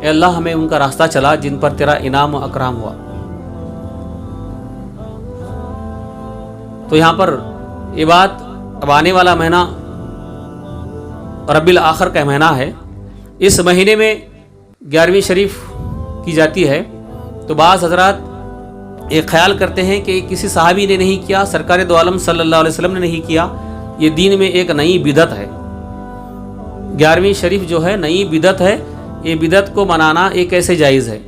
اے اللہ ہمیں ان کا راستہ چلا جن پر تیرا انعام و اکرام ہوا۔ تو یہاں پر یہ بات، اب آنے والا مہینہ ربیع الاخر کا مہینہ ہے، اس مہینے میں 11ویں شریف کی جاتی ہے۔ تو بعض حضرات ایک خیال کرتے ہیں کہ کسی صحابی نے نہیں کیا، سرکار دو عالم صلی اللہ علیہ وسلم نے نہیں کیا، یہ دین میں ایک نئی بدعت ہے۔ 11ویں شریف جو ہے نئی بدعت ہے، یہ بدعت کو منانا یہ کیسے جائز ہے؟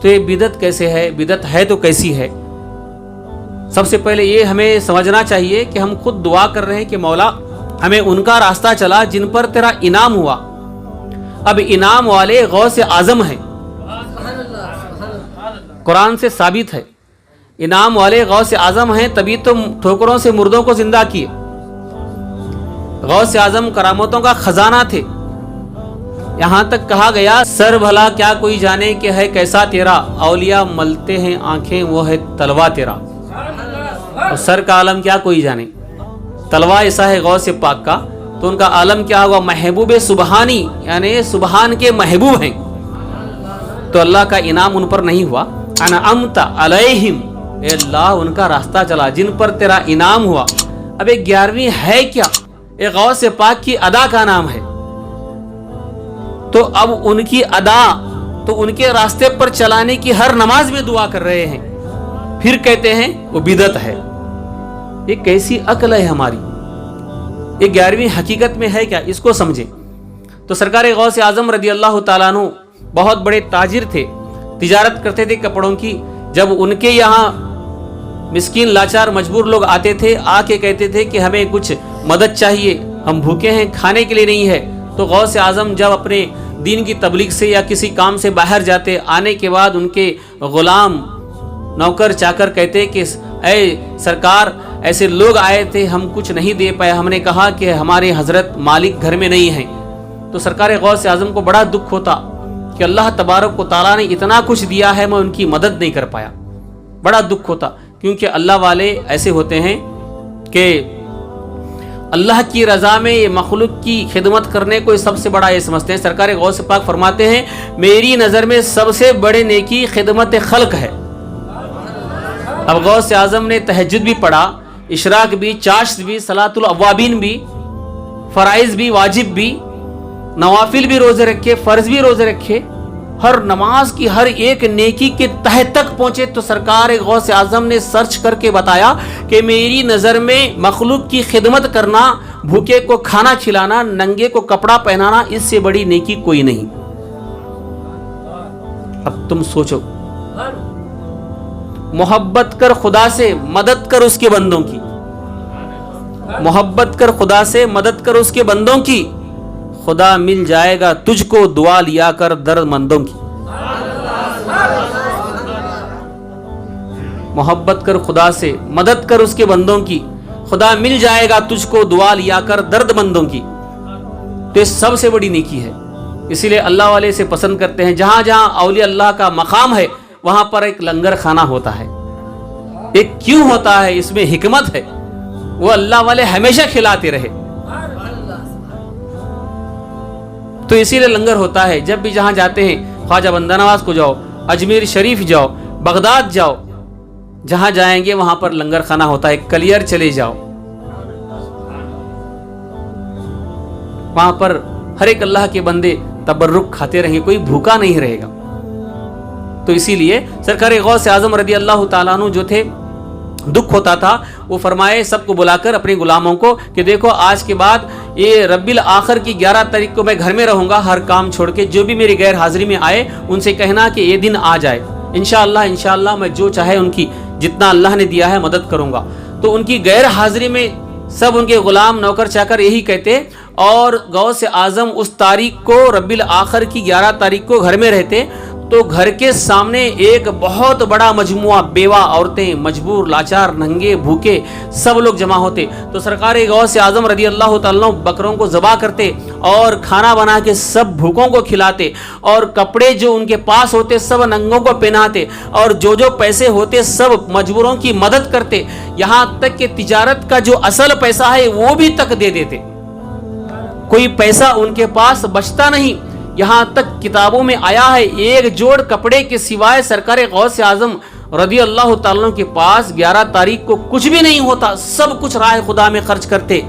تو یہ بدعت کیسے ہے؟ بدعت ہے تو کیسی ہے؟ سب سے پہلے یہ ہمیں سمجھنا چاہیے کہ ہم خود دعا کر رہے ہیں کہ مولا ہمیں ان کا راستہ چلا جن پر تیرا انعام ہوا۔ اب انعام والے غوث اعظم ہیں، قرآن سے ثابت ہے، انعام والے غوث اعظم ہیں، تبھی تو ٹھوکروں سے مردوں کو زندہ کیے۔ غوث اعظم کرامتوں کا خزانہ تھے، یہاں تک کہا گیا سر بھلا کیا کوئی جانے کہ ہے کیسا تیرا، اولیاء ملتے ہیں آنکھیں وہ ہے تلوا تیرا، اور سر کا عالم کیا کوئی جانے، تلوا ایسا ہے غوث پاک کا، تو ان کا عالم کیا ہوا؟ محبوب سبحانی، یعنی سبحان کے محبوب ہیں۔ تو اللہ کا انعام ان پر نہیں ہوا، انعمت علیہم، اے اللہ ان کا راستہ چلا جن پر تیرا انعام ہوا۔ اب ایک 11ویں ہے کیا؟ ایک غوث پاک کی ادا کا نام ہے، تو اب ان کی ادا، تو ان کے راستے پر چلانے کی ہر نماز میں دعا کر رہے ہیں، پھر کہتے ہیں وہ بدعت ہے۔ یہ کیسی عقل ہے ہماری؟ یہ 11ویں حقیقت میں ہے کیا؟ اس کو سمجھیں۔ تو سرکار غوث اعظم رضی اللہ تعالیٰ عنہ بہت بڑے تاجر تھے، تجارت کرتے تھے کپڑوں کی۔ جب ان کے یہاں مسکین لاچار مجبور لوگ آتے تھے، آ کے کہتے تھے کہ ہمیں کچھ مدد چاہیے، ہم بھوکے ہیں، کھانے کے لیے نہیں ہے، تو غوث اعظم جب اپنے دین کی تبلیغ سے یا کسی کام سے باہر جاتے، آنے کے بعد ان کے غلام نوکر چاکر کہتے کہ اے سرکار ایسے لوگ آئے تھے، ہم کچھ نہیں دے پائے، ہم نے کہا کہ ہمارے حضرت مالک گھر میں نہیں ہیں۔ تو سرکار غوث اعظم کو بڑا دکھ ہوتا کہ اللہ تبارک و تعالیٰ نے اتنا کچھ دیا ہے، میں ان کی مدد نہیں کر پایا، بڑا دکھ ہوتا، کیونکہ اللہ والے ایسے ہوتے ہیں کہ اللہ کی رضا میں یہ مخلوق کی خدمت کرنے کو سب سے بڑا یہ سمجھتے ہیں۔ سرکار غوث پاک فرماتے ہیں میری نظر میں سب سے بڑے نیکی خدمت خلق ہے۔ اب غوث اعظم نے تہجد بھی پڑھا، اشراق بھی، چاشت بھی، صلاۃ الاوابین بھی، فرائض بھی، واجب بھی، نوافل بھی روزے رکھے، فرض بھی روزے رکھے، ہر نماز کی ہر ایک نیکی کے تہہ تک پہنچے۔ تو سرکار غوث اعظم نے سرچ کر کے بتایا کہ میری نظر میں مخلوق کی خدمت کرنا، بھوکے کو کھانا کھلانا، ننگے کو کپڑا پہنانا، اس سے بڑی نیکی کوئی نہیں۔ اب تم سوچو، محبت کر خدا سے، مدد کر اس کے بندوں کی، محبت کر خدا سے، مدد کر اس کے بندوں کی، خدا مل جائے گا تجھ کو، دعا لیا کر درد مندوں کی۔ محبت کر خدا سے، مدد کر اس کے بندوں کی، خدا مل جائے گا تجھ کو، دعا لیا کر درد مندوں کی۔ تو یہ سب سے بڑی نیکی ہے، اسی لیے اللہ والے سے پسند کرتے ہیں۔ جہاں جہاں اولیاء اللہ کا مقام ہے وہاں پر ایک لنگر خانہ ہوتا ہے۔ ایک کیوں ہوتا ہے؟ اس میں حکمت ہے، وہ اللہ والے ہمیشہ کھلاتے رہے، تو اسی لیے لنگر ہوتا ہے۔ جب بھی جہاں جاتے ہیں، خواجہ بندہ نواز کو جاؤ، اجمیر شریف جاؤ، بغداد جاؤ، جہاں جائیں گے وہاں پر لنگر خانہ ہوتا ہے۔ کلیئر چلے جاؤ، وہاں پر ہر ایک اللہ کے بندے تبرک کھاتے رہیں، کوئی بھوکا نہیں رہے گا۔ تو اسی لیے سرکار غوث اعظم رضی اللہ تعالیٰ عنہ جو تھے، دکھ ہوتا تھا، وہ فرمائے سب کو بلا کر اپنے غلاموں کو کہ دیکھو آج کے بعد یہ ربیع الاخر کی 11 تاریخ کو میں گھر میں رہوں گا، ہر کام چھوڑ کے، جو بھی میری غیر حاضری میں آئے ان سے کہنا کہ یہ دن آ جائے، انشاءاللہ میں جو چاہے ان کی جتنا اللہ نے دیا ہے مدد کروں گا۔ تو ان کی غیر حاضری میں سب ان کے غلام نوکر چاکر یہی کہتے، اور غوث اعظم اس تاریخ کو، ربیع الاخر کی 11 تاریخ کو گھر میں رہتے، تو گھر کے سامنے ایک بہت بڑا مجموعہ، بیوہ عورتیں، مجبور، لاچار، ننگے، بھوکے، سب لوگ جمع ہوتے۔ تو سرکار غوث اعظم رضی اللہ تعالیٰ بکروں کو ذبح کرتے اور کھانا بنا کے سب بھوکوں کو کھلاتے، اور کپڑے جو ان کے پاس ہوتے سب ننگوں کو پہناتے، اور جو پیسے ہوتے سب مجبوروں کی مدد کرتے، یہاں تک کہ تجارت کا جو اصل پیسہ ہے وہ بھی تک دے دیتے۔ کوئی پیسہ ان کے پاس بچتا نہیں. یہاں تک کتابوں میں آیا ہے ایک جوڑ کپڑے کے سوائے سرکار غوث اعظم رضی اللہ تعالیٰ عنہ کے پاس 11 تاریخ کو کچھ بھی نہیں ہوتا, سب کچھ راہ خدا میں خرچ کرتے.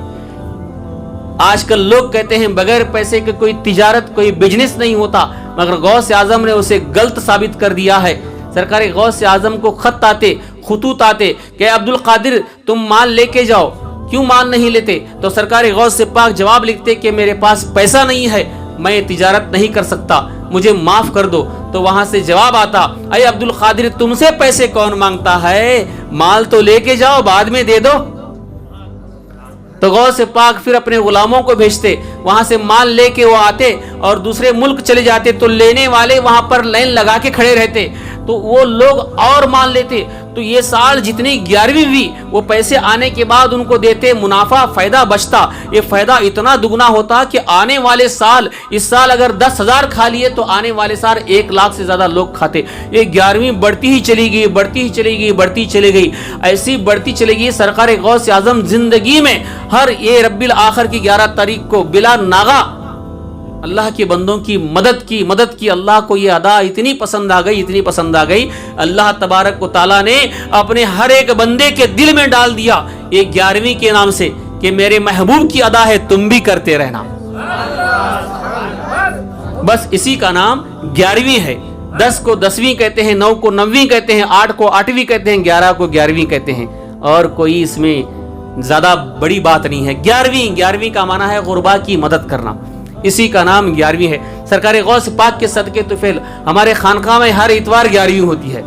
آج کل لوگ کہتے ہیں بغیر پیسے کے کوئی تجارت کوئی بزنس نہیں ہوتا, مگر غوث اعظم نے اسے غلط ثابت کر دیا ہے. سرکار غوث اعظم کو خط آتے, خطوط آتے کہ عبد القادر تم مال لے کے جاؤ, کیوں مال نہیں لیتے؟ تو سرکار غوث سے پاک جواب لکھتے کہ میرے پاس پیسہ نہیں ہے, میں تجارت نہیں کر سکتا, مجھے معاف کر دو. تو وہاں سے جواب آتا اے عبد القادر تم سے پیسے کون مانگتا ہے, مال تو لے کے جاؤ بعد میں دے دو. تو غوث پاک پھر اپنے غلاموں کو بھیجتے, وہاں سے مال لے کے وہ آتے اور دوسرے ملک چلے جاتے, تو لینے والے وہاں پر لائن لگا کے کھڑے رہتے, تو وہ لوگ اور مال لیتے. تو یہ سال جتنی 11ویں ہوئی وہ پیسے آنے کے بعد ان کو دیتے, منافع فائدہ بچتا. یہ فائدہ اتنا دگنا ہوتا کہ آنے والے سال, اس سال اگر 10,000 کھا لیے تو آنے والے سال 1 لاکھ سے زیادہ لوگ کھاتے. یہ 11ویں بڑھتی ہی چلی گئی, بڑھتی ہی چلی گئی, بڑھتی چلی گئی, ایسی بڑھتی چلی گئی. سرکار غوث اعظم زندگی میں ہر یہ ربیع الاخر کی 11 تاریخ کو بلا ناغا اللہ کے بندوں کی مدد کی. اللہ کو یہ ادا اتنی پسند آ گئی, اللہ تبارک و تعالیٰ نے اپنے ہر ایک بندے کے دل میں ڈال دیا یہ 11ویں کے نام سے کہ میرے محبوب کی ادا ہے, تم بھی کرتے رہنا. بس اسی کا نام 11ویں ہے. 10 کو 10ویں کہتے ہیں, 9 کو 9ویں کہتے ہیں, 8 کو 8ویں کہتے ہیں, 11 کو 11ویں کہتے ہیں, اور کوئی اس میں زیادہ بڑی بات نہیں ہے. 11ویں کا معنی ہے غربا کی مدد کرنا, اسی کا نام 11ویں ہے. سرکار غوث پاک کے صدقے طفیل ہمارے خانقاہ میں ہر اتوار 11ویں ہوتی ہے.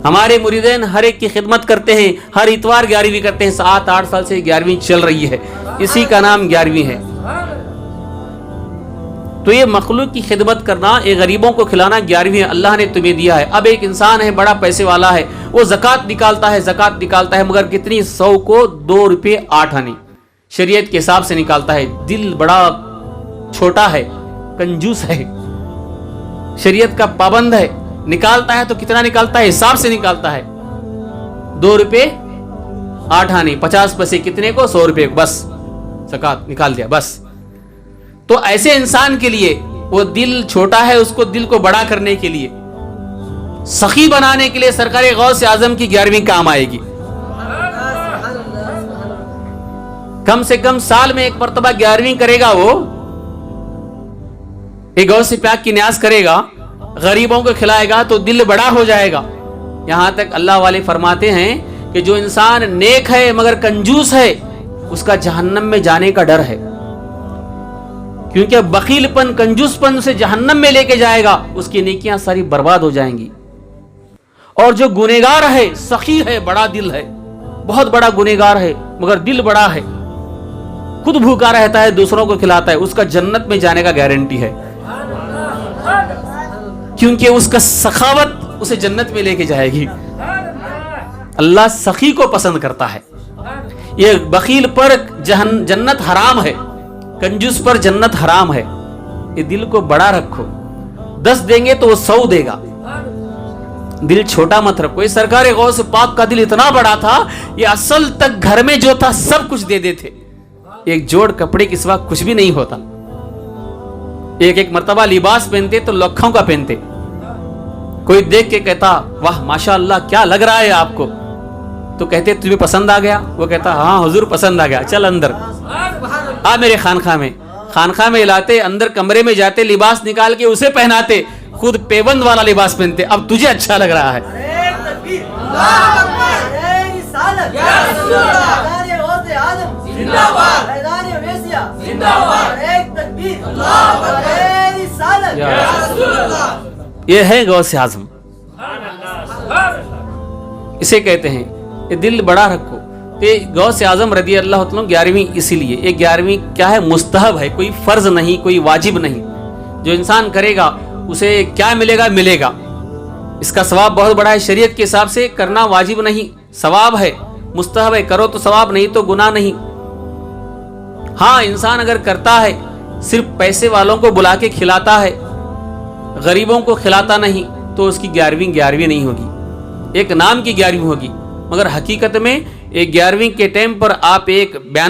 ہمارے مریدین ہر ایک کی خدمت کرتے ہیں, ہر اتوار 11ویں کرتے ہیں. 7-8 سال سے 11ویں چل رہی ہے, اسی کا نام 11ویں ہے. تو یہ مخلوق کی خدمت کرنا, یہ غریبوں کو کھلانا 11ویں اللہ نے تمہیں دیا ہے. اب ایک انسان ہے بڑا پیسے والا ہے, وہ زکوٰۃ نکالتا ہے, مگر کتنی 100 کو 2 روپے 8 آنے شریعت کے حساب سے نکالتا ہے. دل بڑا چھوٹا ہے, کنجوس ہے, شریعت کا پابند ہے. نکالتا ہے تو کتنا نکالتا ہے, حساب سے نکالتا ہے. 2 روپے 8 آنے, 50 پیسے کتنے کو, 100 روپے, بس زکوٰۃ نکال دیا بس. تو ایسے انسان کے لیے وہ دل چھوٹا ہے, اس کو دل کو بڑا کرنے کے لیے, سخی بنانے کے لیے سرکار غوث اعظم کی 11ویں کام آئے گی. کم سے کم سال میں ایک مرتبہ 11ویں کرے گا, وہ ایک غوث پاک کی نیاز کرے گا, غریبوں کو کھلائے گا تو دل بڑا ہو جائے گا. یہاں تک اللہ والے فرماتے ہیں کہ جو انسان نیک ہے مگر کنجوس ہے, اس کا جہنم میں جانے کا ڈر ہے, کیونکہ بخیل پن کنجوس پن اسے جہنم میں لے کے جائے گا, اس کی نیکیاں ساری برباد ہو جائیں گی. اور جو گنہگار ہے, سخی ہے, بڑا دل ہے, بہت بڑا گنہگار ہے مگر دل بڑا ہے, خود بھوکا رہتا ہے, دوسروں کو کھلاتا ہے, اس کا جنت میں جانے کا گارنٹی ہے, کیونکہ اس کا سخاوت اسے جنت میں لے کے جائے گی. اللہ سخی کو پسند کرتا ہے. یہ بخیل پر جنت حرام ہے, کنجوس پر جنت حرام ہے. یہ دل کو بڑا رکھو, 10 دیں گے تو وہ 100 دے گا, دل چھوٹا مت رکھو. یہ سرکار غوث پاک کا دل اتنا بڑا تھا, یہ اصل تک گھر میں جو تھا سب کچھ دے دیتے, ایک جوڑ کپڑے کے سوا کچھ بھی نہیں ہوتا. ایک مرتبہ لباس پہنتے تو لکھوں کا پہنتے. کوئی دیکھ کے کہتا واہ ماشاء اللہ کیا لگ رہا ہے آپ کو, تو کہتے تمہیں پسند آ گیا؟ وہ کہتا ہاں حضور پسند آ گیا, چل اندر آ میرے خانقاہ میں لاتے, اندر کمرے میں جاتے, لباس نکال کے اسے پہناتے, خود پیبند والا لباس پہنتے, اب تجھے اچھا لگ رہا ہے. یہ ہے غوث اعظم, اسے کہتے ہیں یہ دل بڑا رکھو. غوث اعظم رضی اللہ عنہ 11ویں اسی لیے, یہ 11ویں کیا ہے, مستحب ہے, کوئی فرض نہیں, کوئی واجب نہیں. جو انسان کرے گا اسے کیا ملے گا, اس کا ثواب بہت بڑا ہے. شریعت کے حساب سے کرنا واجب نہیں, ثواب ہے, مستحب ہے, کرو تو ثواب, نہیں تو گناہ نہیں. ہاں انسان اگر کرتا ہے, صرف پیسے والوں کو بلا کے کھلاتا ہے, غریبوں کو کھلاتا نہیں, تو اس کی 11ویں نہیں ہوگی, ایک نام کی 11ویں ہوگی. مگر حقیقت میں ایک 11ویں کے ٹائم پر آپ ایک بینر